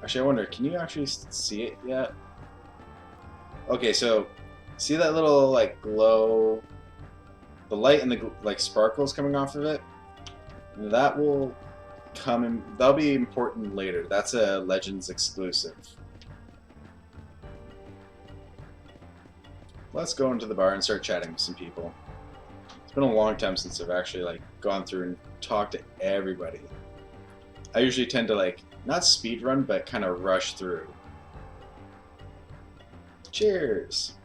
Actually, I wonder, can you actually see it yet? Okay, so see that little like glow, the light and the like sparkles coming off of it? That will come in, that'll be important later. That's a Legends exclusive. Let's go into the bar and start chatting with some people. It's been a long time since I've actually like gone through and talked to everybody. I usually tend to like not speed run, but kind of rush through. Cheers.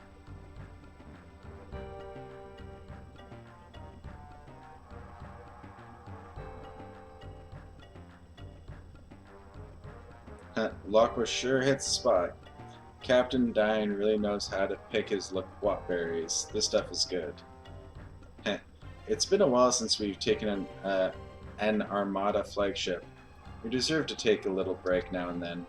Lockwell sure hits the spot. Captain Dine really knows how to pick his loquat berries. This stuff is good. It's been a while since we've taken an Armada flagship. We deserve to take a little break now and then.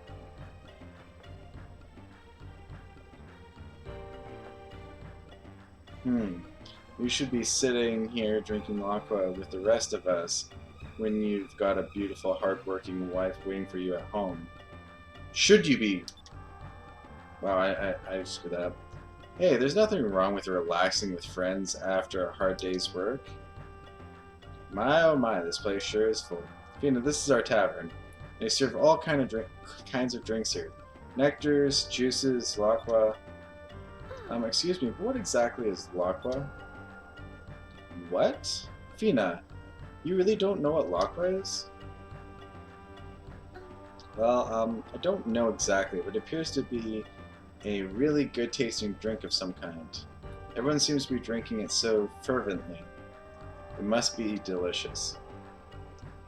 You should be sitting here drinking aqua with the rest of us when you've got a beautiful, hardworking wife waiting for you at home. Should you be? Wow, I screwed that up. Hey, there's nothing wrong with relaxing with friends after a hard day's work. My oh my, this place sure is full. Fina, this is our tavern. They serve all kinds of drinks here. Nectars, juices, laqua. Excuse me, what exactly is laqua? What? Fina, you really don't know what laqua is? Well, I don't know exactly, but it appears to be a really good tasting drink of some kind. Everyone seems to be drinking it so fervently. It must be delicious.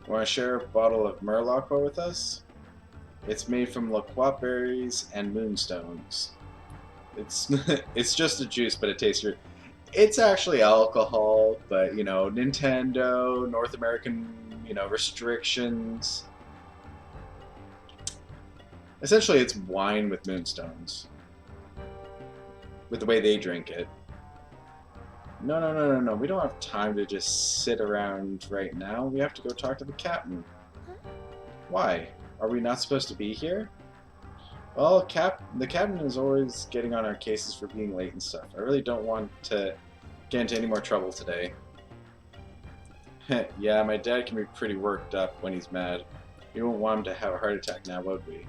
Want to share a bottle of Merlaqua with us? It's made from loquat berries and moonstones. It's it's just a juice, but it tastes good. It's actually alcohol, but you know, Nintendo, North American, restrictions. Essentially, it's wine with moonstones. With the way they drink it. No, no, no, no, no. We don't have time to just sit around right now. We have to go talk to the captain. Why? Are we not supposed to be here? Well, the captain is always getting on our cases for being late and stuff. I really don't want to get into any more trouble today. Yeah, my dad can be pretty worked up when he's mad. We won't want him to have a heart attack now, would we?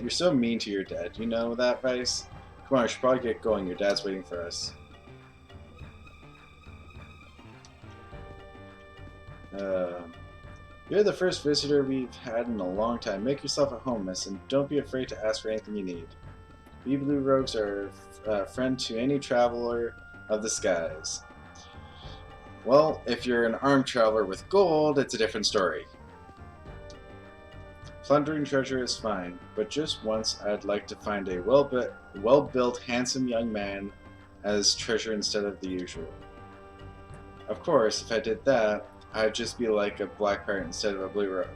You're so mean to your dad. You know that, Vice? Come on, I should probably get going. Your dad's waiting for us. You're the first visitor we've had in a long time. Make yourself at home, miss, and don't be afraid to ask for anything you need. We Blue Rogues are a friend to any traveler of the skies. Well, if you're an armed traveler with gold, it's a different story. Plundering treasure is fine, but just once I'd like to find a well-built, handsome young man as treasure instead of the usual. Of course, if I did that, I'd just be like a black pirate instead of a blue rogue.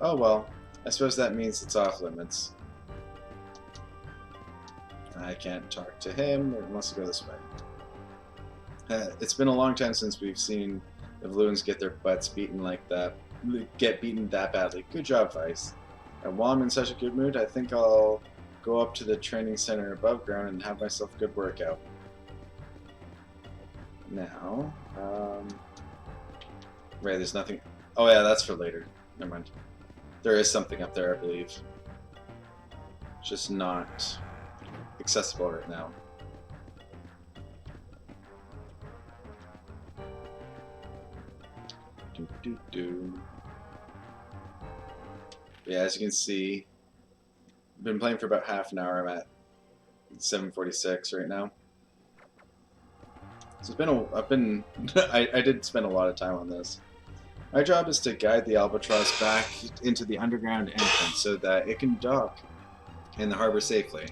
Oh well, I suppose that means it's off limits. I can't talk to him, it wants to go this way. It's been a long time since we've seen the Vloons get their butts beaten like that. Get beaten that badly. Good job, Vice. And while I'm in such a good mood, I think I'll go up to the training center above ground and have myself a good workout. Now, right, there's nothing. Oh yeah, that's for later. Never mind. There is something up there, I believe. Just not accessible right now. Yeah, as you can see, I've been playing for about half an hour. I'm at 7:46 right now. So I did spend a lot of time on this. My job is to guide the Albatross back into the underground entrance so that it can dock in the harbor safely.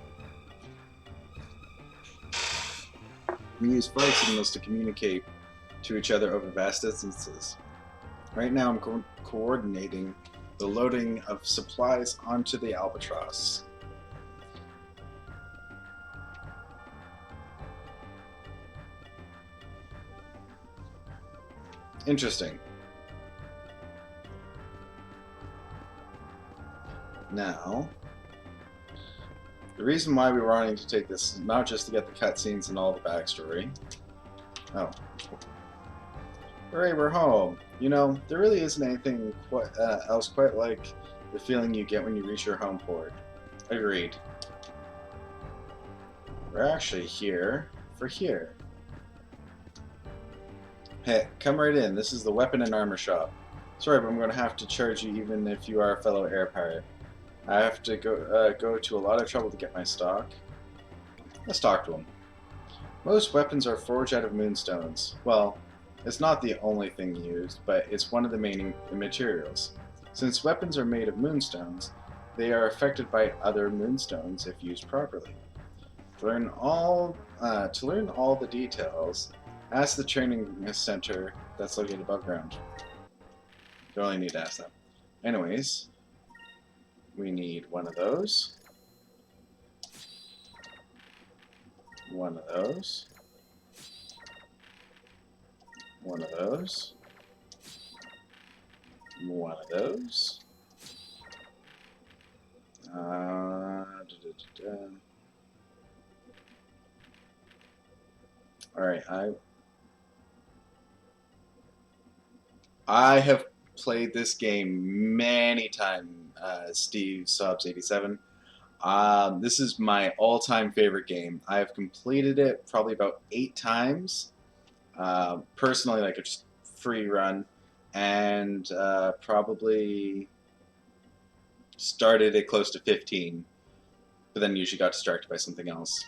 We use flight signals to communicate to each other over vast distances. Right now I'm coordinating the loading of supplies onto the Albatross. Interesting. Now, the reason why we were wanting to take this is not just to get the cutscenes and all the backstory. Oh. Hooray, we're home. You know, there really isn't anything else quite like the feeling you get when you reach your home port. Agreed. We're actually here for here. Hey, come right in. This is the weapon and armor shop. Sorry, but I'm going to have to charge you even if you are a fellow air pirate. I have to go to a lot of trouble to get my stock. Let's talk to him. Most weapons are forged out of moonstones. Well, it's not the only thing used, but it's one of the main materials. Since weapons are made of moonstones, they are affected by other moonstones if used properly. To learn all the details, ask the training center that's located above ground. Don't really need to ask that. Anyways, we need one of those. One of those. One of those. One of those. Alright, I have played this game many times, Steve Sobs 87. This is my all-time favorite game. I have completed it probably about 8 times. Personally, like a just free run, and probably started it close to 15, but then usually got distracted by something else.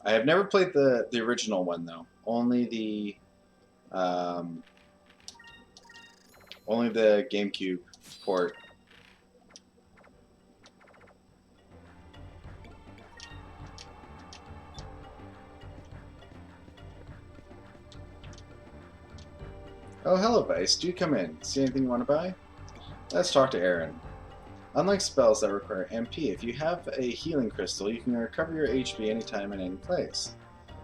I have never played the original one though. Only the GameCube port. Oh, hello, Vice. Do come in. See anything you want to buy? Let's talk to Aaron. Unlike spells that require MP, if you have a healing crystal, you can recover your HP anytime and any place.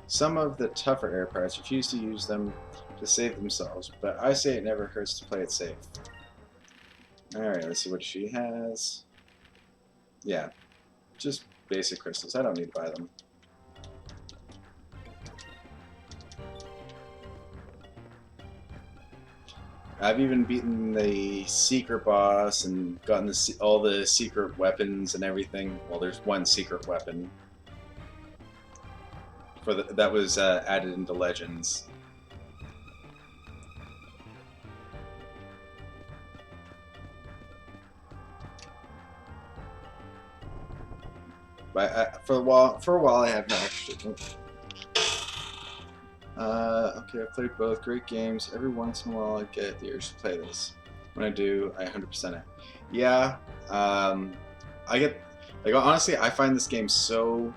Some of the tougher air pirates refuse to use them to save themselves, but I say it never hurts to play it safe. Alright, let's see what she has. Yeah, just basic crystals. I don't need to buy them. I've even beaten the secret boss and gotten all the secret weapons and everything. Well, there's one secret weapon that was added into Legends. But for a while, I have not actually. Okay, I've played both. Great games. Every once in a while, I get the urge to play this. When I do, I 100% it. Yeah, I get, like, honestly, I find this game so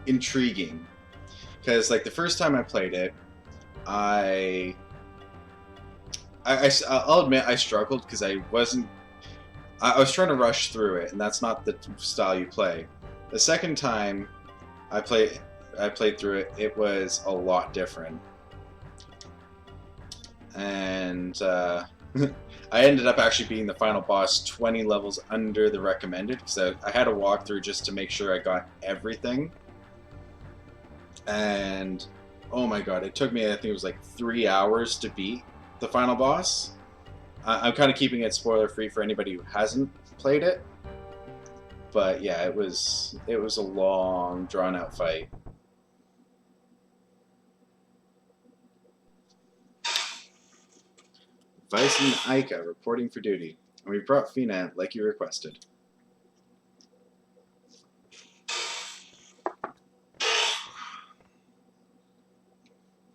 intriguing. Because, like, the first time I played it, I'll admit I struggled because I was trying to rush through it, and that's not the style you play. The second time I played through it, it was a lot different. And I ended up actually being the final boss 20 levels under the recommended, because I had a walkthrough just to make sure I got everything. And oh my god, it took me, I think it was like 3 hours to beat the final boss. I'm kind of keeping it spoiler free for anybody who hasn't played it. But yeah, it was a long, drawn out fight. Vice and Ica reporting for duty, and we brought Fina like you requested.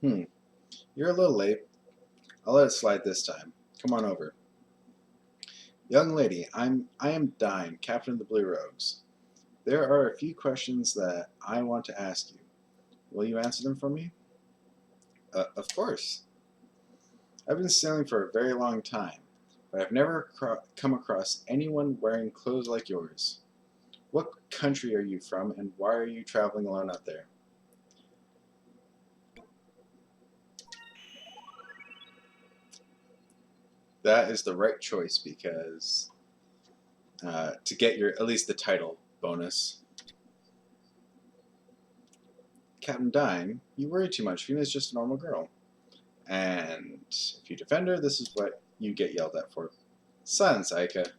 You're a little late. I'll let it slide this time. Come on over. Young lady, I am Dine, Captain of the Blue Rogues. There are a few questions that I want to ask you. Will you answer them for me? Of course. I've been sailing for a very long time, but I've never come across anyone wearing clothes like yours. What country are you from, and why are you traveling alone out there? That is the right choice because to get your at least the title bonus. Captain Dime, you worry too much. Fina's just a normal girl. And if you defend her, this is what you get yelled at for. Silence, Aika.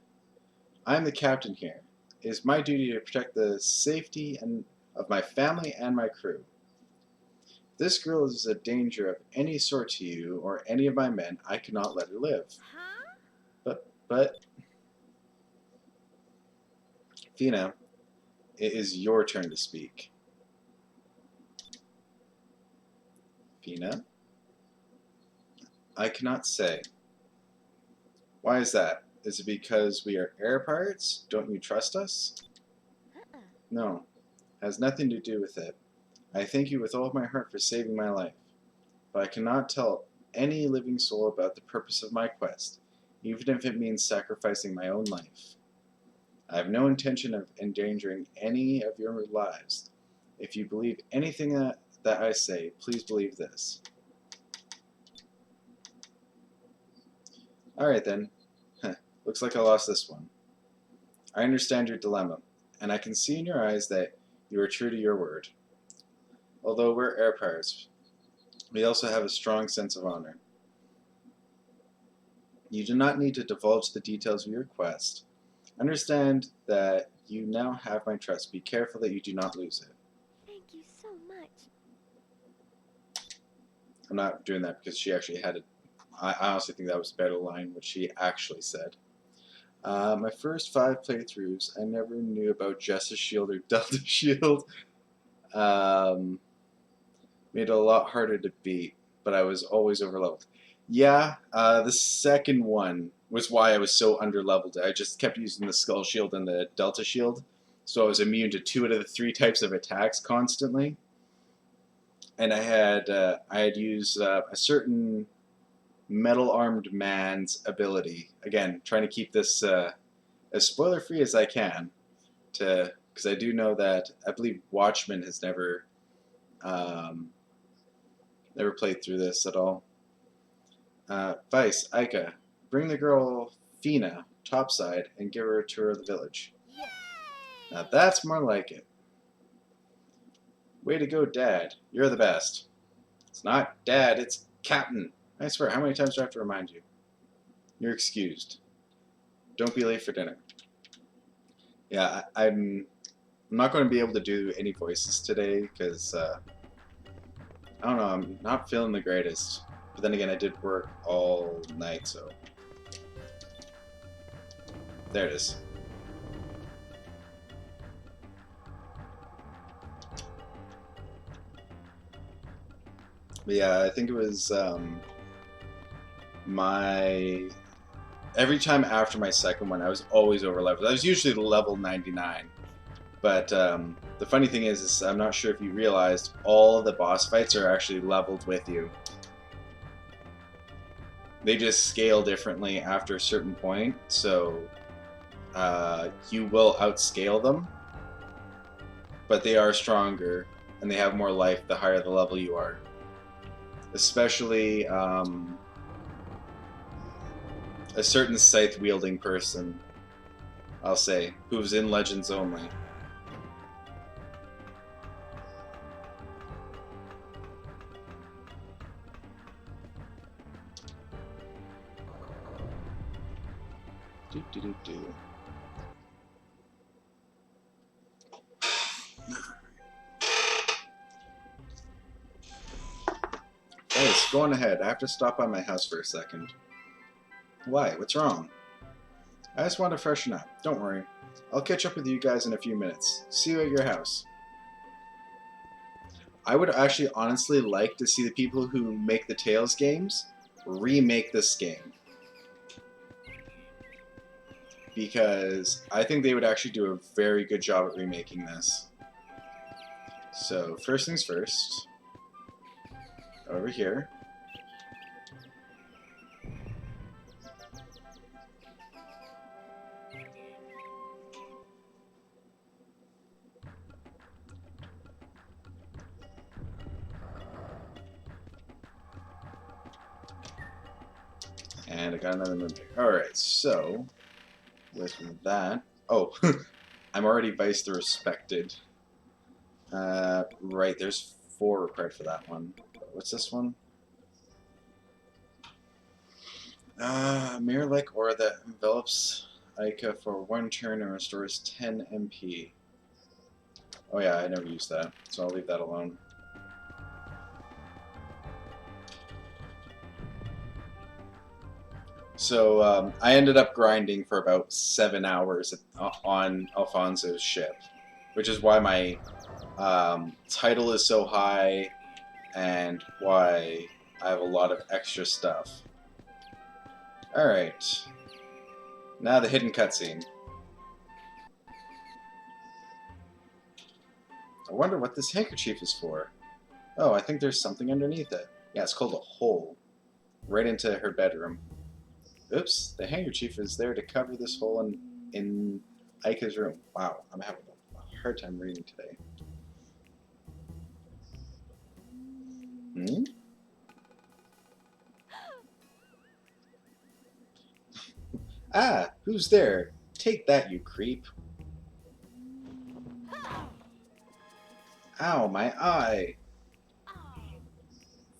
I'm the captain here. It is my duty to protect the safety of my family and my crew. If this girl is a danger of any sort to you or any of my men, I cannot let her live. Huh? But, Fina, it is your turn to speak. Fina? I cannot say. Why is that? Is it because we are air pirates? Don't you trust us? Uh-uh. No, it has nothing to do with it. I thank you with all of my heart for saving my life, but I cannot tell any living soul about the purpose of my quest, even if it means sacrificing my own life. I have no intention of endangering any of your lives. If you believe anything that I say, please believe this. Alright then. Looks like I lost this one. I understand your dilemma, and I can see in your eyes that you are true to your word. Although we're air pirates, we also have a strong sense of honor. You do not need to divulge the details of your quest. Understand that you now have my trust. Be careful that you do not lose it. Thank you so much. I'm not doing that because she actually had it. I honestly think that was a better line, what she actually said. My first 5 playthroughs, I never knew about Justice Shield or Delta Shield. Made it a lot harder to beat, but I was always overleveled. Yeah, the second one was why I was so underleveled. I just kept using the Skull Shield and the Delta Shield, so I was immune to 2 out of the 3 types of attacks constantly. And I had used a certain metal-armed man's ability. Again, trying to keep this as spoiler-free as I can, because I do know that I believe Watchman has never played through this at all. Vice, Aika, bring the girl Fina topside and give her a tour of the village. Yay! Now that's more like it. Way to go, Dad. You're the best. It's not Dad, it's Captain. I swear, how many times do I have to remind you? You're excused. Don't be late for dinner. Yeah, I'm not going to be able to do any voices today because, I don't know, I'm not feeling the greatest. But then again, I did work all night, so... There it is. But yeah, I think it was, every time after my second one, I was always over leveled. I was usually level 99. But the funny thing is I'm not sure if you realized, all the boss fights are actually leveled with you. They just scale differently after a certain point, so you will outscale them, but they are stronger and they have more life the higher the level you are. Especially a certain scythe-wielding person, I'll say, who's in Legends only. Do. Guys, go on ahead. I have to stop by my house for a second. Why? What's wrong? I just want to freshen up. Don't worry. I'll catch up with you guys in a few minutes. See you at your house. I would actually honestly like to see the people who make the Tales games remake this game. Because I think they would actually do a very good job at remaking this. So, first things first. Over here. And I got another moonbag. Alright, so with that... Oh, I'm already Vice the Respected. Right, there's 4 required for that one. What's this one? Mirror-like aura that envelops Ica for 1 turn and restores 10 MP. Oh yeah, I never used that, so I'll leave that alone. So I ended up grinding for about 7 hours on Alfonso's ship, which is why my title is so high and why I have a lot of extra stuff. Alright, now the hidden cutscene. I wonder what this handkerchief is for. Oh, I think there's something underneath it. Yeah, it's called a hole. Right into her bedroom. Oops, the handkerchief is there to cover this hole in Aika's room. Wow, I'm having a hard time reading today. Hmm? Ah, who's there? Take that, you creep. Ow, my eye.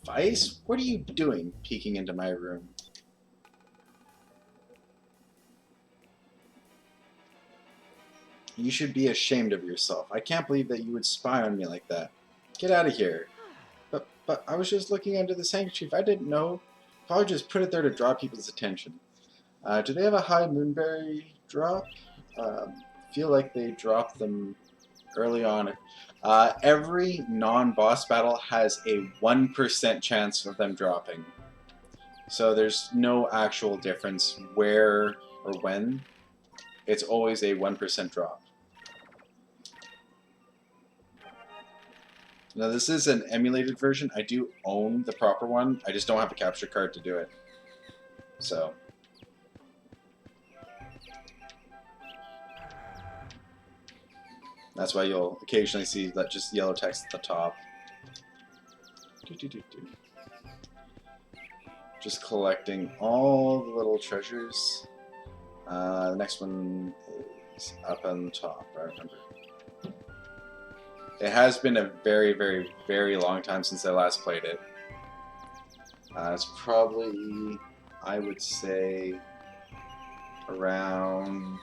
Vice, what are you doing peeking into my room? You should be ashamed of yourself. I can't believe that you would spy on me like that. Get out of here. But I was just looking under this handkerchief. I didn't know. Probably just put it there to draw people's attention. Do they have a high moonberry drop? Feel like they dropped them early on. Every non-boss battle has a 1% chance of them dropping. So there's no actual difference where or when. It's always a 1% drop. Now this is an emulated version. I do own the proper one. I just don't have a capture card to do it. So... that's why you'll occasionally see that just yellow text at the top. Just collecting all the little treasures. The next one is up on the top, I remember. It has been a very, very, very long time since I last played it. It's probably, I would say, around...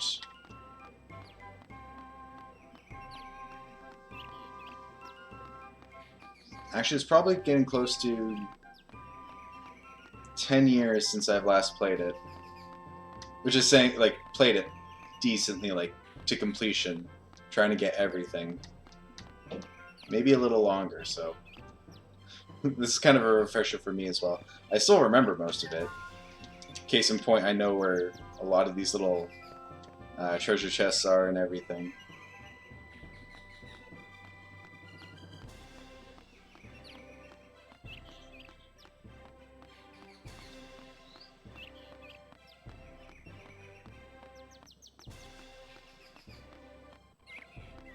actually, it's probably getting close to 10 years since I've last played it. Which is saying, like, played it decently, like, to completion. Trying to get everything. Maybe a little longer, so... this is kind of a refresher for me as well. I still remember most of it. Case in point, I know where a lot of these little treasure chests are and everything.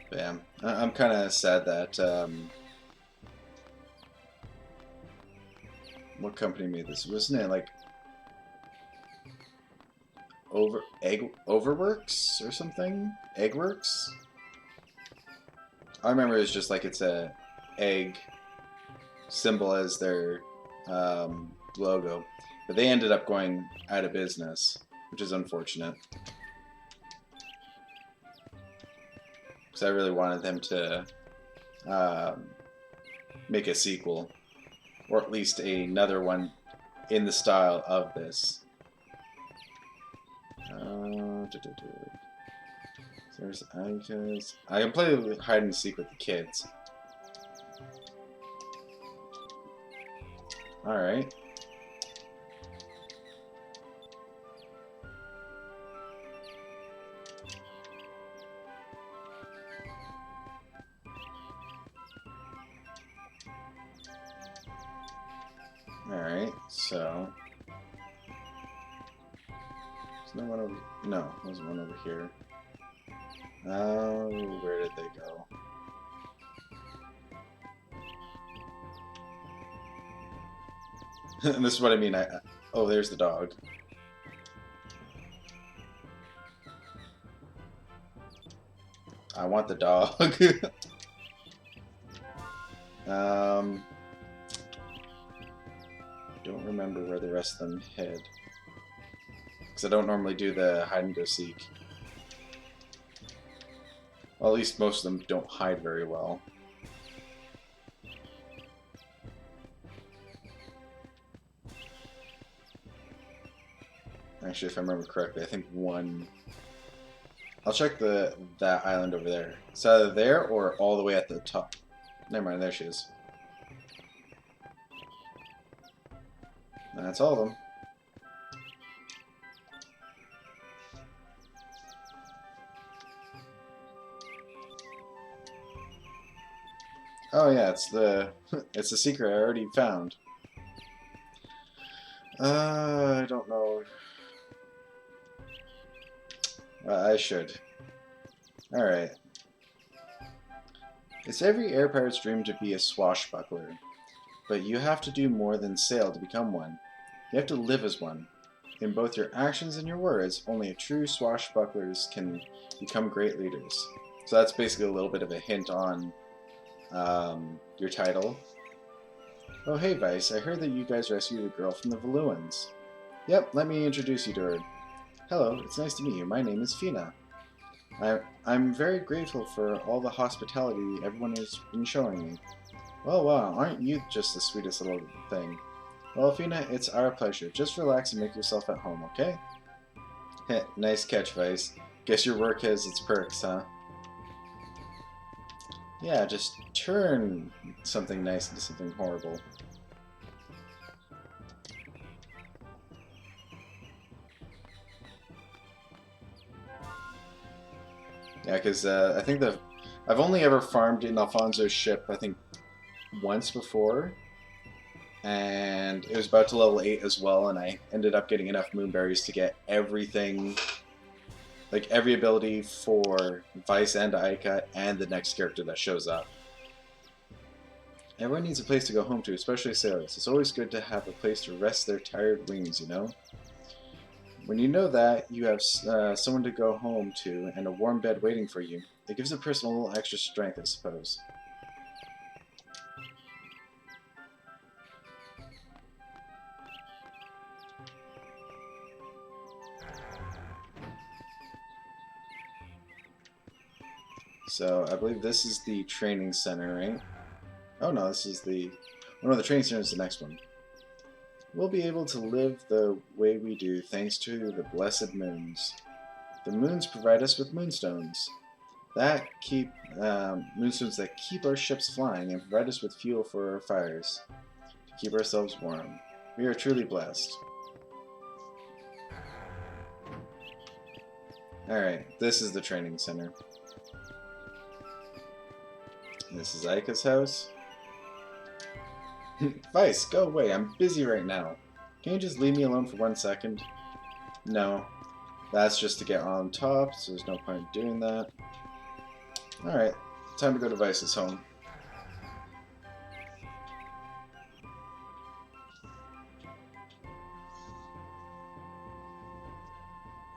But yeah, I'm kind of sad that what company made this? Wasn't it like Overworks or something? Eggworks? I remember it was just like it's a egg symbol as their logo, but they ended up going out of business, which is unfortunate. Because I really wanted them to make a sequel, or at least another one in the style of this. There's Ica's. I can play hide and seek with the kids. Alright. Alright, so... there's no one over... no, there's one over here. Oh, where did they go? And this is what I mean. Oh, there's the dog. I want the dog. Don't remember where the rest of them hid. Because I don't normally do the hide and go seek. Well, at least most of them don't hide very well. Actually, if I remember correctly, I think one... I'll check that island over there. It's either there or all the way at the top. Never mind, there she is. That's all of them. Oh yeah, it's the it's the secret I already found. I don't know. I should. Alright. It's every air pirate's dream to be a swashbuckler, but you have to do more than sail to become one. You have to live as one. In both your actions and your words, only a true swashbucklers can become great leaders. So that's basically a little bit of a hint on your title. Oh hey Vice, I heard that you guys rescued a girl from the Valuans. Yep, let me introduce you to her. Hello, it's nice to meet you. My name is Fina. I'm very grateful for all the hospitality everyone has been showing me. Well, wow, aren't you just the sweetest little thing? Well, Fina, it's our pleasure. Just relax and make yourself at home, okay? Heh, nice catch, Vice. Guess your work has its perks, huh? Yeah, just turn something nice into something horrible. Yeah, because I think I've only ever farmed in Alfonso's ship, I think, once before. And it was about to level 8 as well, and I ended up getting enough moonberries to get everything, like every ability for Vice and Aika and the next character that shows up. Everyone needs a place to go home to, especially sailors. It's always good to have a place to rest their tired wings, you know? When you know that you have someone to go home to and a warm bed waiting for you, it gives a person a little extra strength, I suppose. So, I believe this is the training center, right? Oh no, this is the... Oh no, the training center is the next one. We'll be able to live the way we do thanks to the blessed moons. The moons provide us with moonstones. Moonstones that keep our ships flying and provide us with fuel for our fires to keep ourselves warm. We are truly blessed. Alright, this is the training center. This is Aika's house. Vice, go away. I'm busy right now. Can you just leave me alone for 1 second? No. That's just to get on top, so there's no point in doing that. Alright, time to go to Vice's home.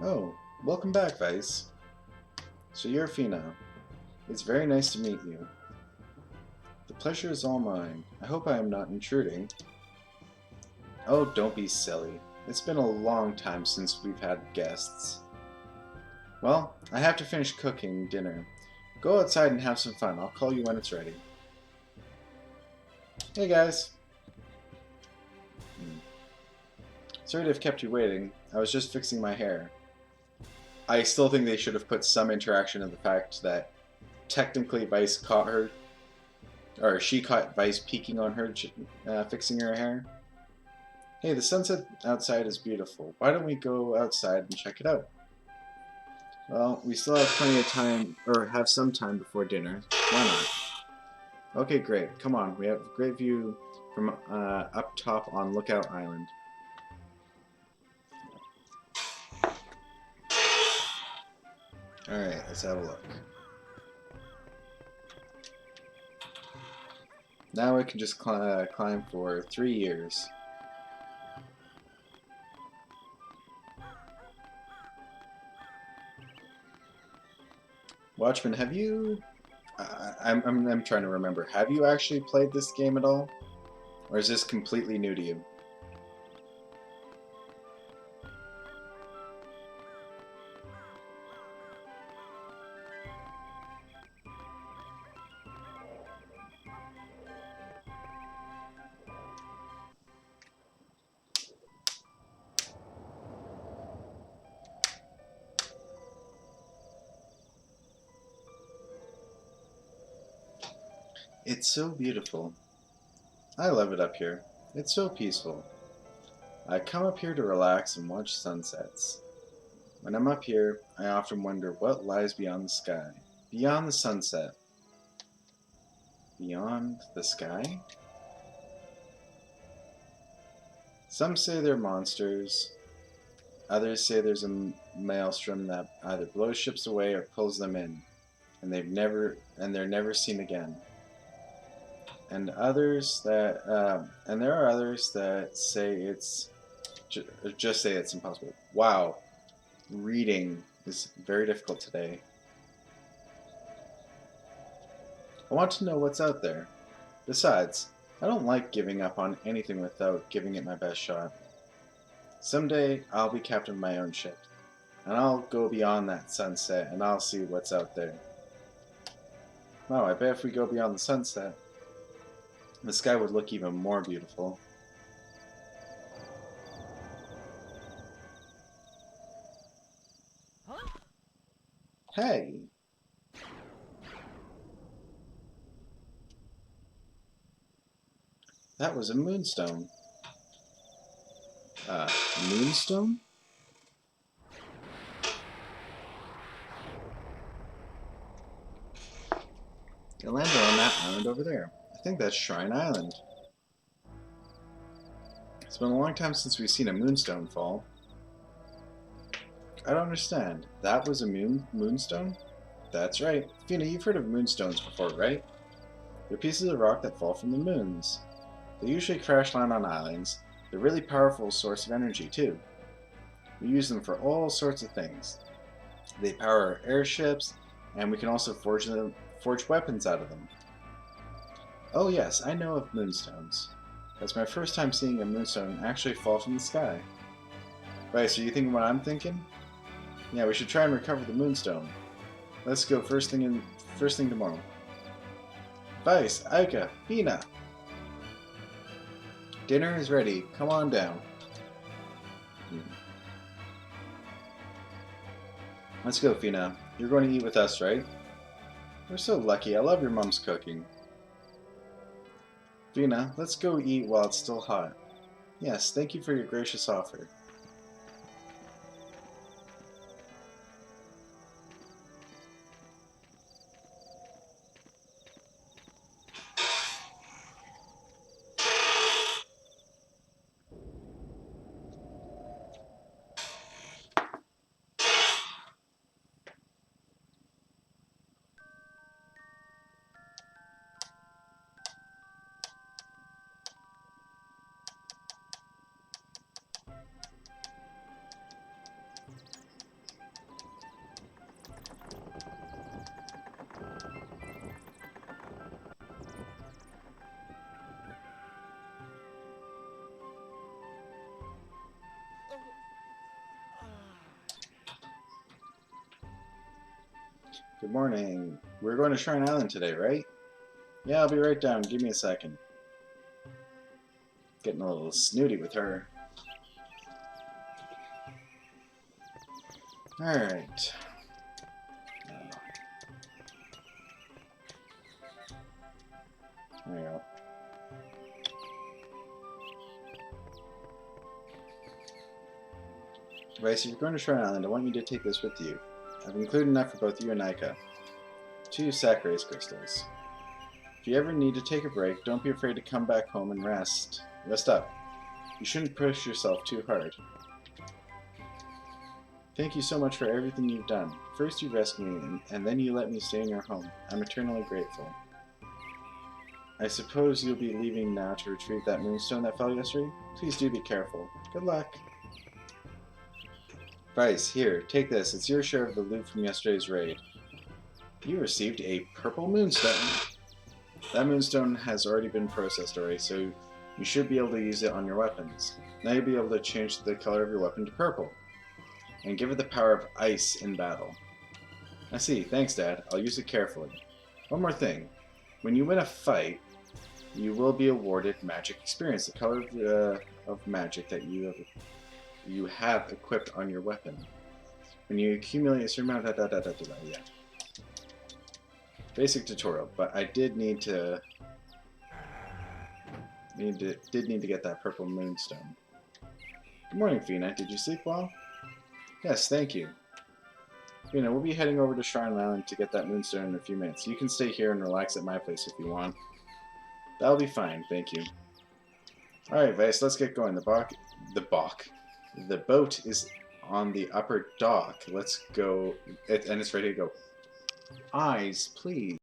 Oh, welcome back, Vice. So you're Fina. It's very nice to meet you. The pleasure is all mine. I hope I am not intruding. Oh, don't be silly. It's been a long time since we've had guests. Well, I have to finish cooking dinner. Go outside and have some fun. I'll call you when it's ready. Hey guys. Sorry to have kept you waiting. I was just fixing my hair. I still think they should have put some interaction of the fact that technically Vice caught her, or she caught Vice peeking on her, fixing her hair. Hey, the sunset outside is beautiful. Why don't we go outside and check it out? Well, we still have plenty of time, or have some time before dinner. Why not? Okay, great. Come on. We have a great view from up top on Lookout Island. Alright, let's have a look. Now I can just climb for 3 years. Watchman, have you... I'm trying to remember. Have you actually played this game at all? Or is this completely new to you? It's so beautiful. I love it up here. It's so peaceful. I come up here to relax and watch sunsets. When I'm up here, I often wonder what lies beyond the sky. Beyond the sunset. Beyond the sky? Some say they're monsters. Others say there's a maelstrom that either blows ships away or pulls them in, and they're never seen again. And there are others that say it's just say it's impossible. Wow, reading is very difficult today. I want to know what's out there. Besides, I don't like giving up on anything without giving it my best shot. Someday I'll be captain of my own ship, and I'll go beyond that sunset and I'll see what's out there. Wow, I bet if we go beyond the sunset, the sky would look even more beautiful. Hey! That was a moonstone. Moonstone? It landed on that island over there. I think that's Shrine Island. It's been a long time since we've seen a moonstone fall. I don't understand. That was a moonstone? That's right. Fina, you've heard of moonstones before, right? They're pieces of rock that fall from the moons. They usually crash land on islands. They're a really powerful source of energy, too. We use them for all sorts of things. They power our airships, and we can also forge weapons out of them. Oh yes, I know of moonstones. That's my first time seeing a moonstone actually fall from the sky. Right, so you thinking what I'm thinking? Yeah, we should try and recover the moonstone. Let's go first thing tomorrow. Vice, Aika, Fina! Dinner is ready. Come on down. Let's go, Fina. You're going to eat with us, right? We're so lucky. I love your mom's cooking. Fina, let's go eat while it's still hot. Yes, thank you for your gracious offer. Good morning. We're going to Shrine Island today, right? Yeah, I'll be right down. Give me a second. Getting a little snooty with her. Alright. There you go. Right, so if you're going to Shrine Island, I want you to take this with you. I've included enough for both you and Aika. 2 Saccharase crystals. If you ever need to take a break, don't be afraid to come back home and rest. Rest up. You shouldn't push yourself too hard. Thank you so much for everything you've done. First you rescued me, and then you let me stay in your home. I'm eternally grateful. I suppose you'll be leaving now to retrieve that moonstone that fell yesterday? Please do be careful. Good luck. Vice, here, take this. It's your share of the loot from yesterday's raid. You received a purple moonstone. That moonstone has already been processed already, so you should be able to use it on your weapons. Now you'll be able to change the color of your weapon to purple, and give it the power of ice in battle. I see, thanks Dad, I'll use it carefully. One more thing, when you win a fight, you will be awarded magic experience, the color of magic that you have equipped on your weapon. When you accumulate a certain amount yeah. Basic tutorial, but I did need to get that purple moonstone. Good morning, Fina. Did you sleep well? Yes, thank you. Fina, we'll be heading over to Shrine Island to get that moonstone in a few minutes. You can stay here and relax at my place if you want. That'll be fine, thank you. Alright, Vice, let's get going. The boat is on the upper dock. Let's go, and it's ready to go. Eyes, please.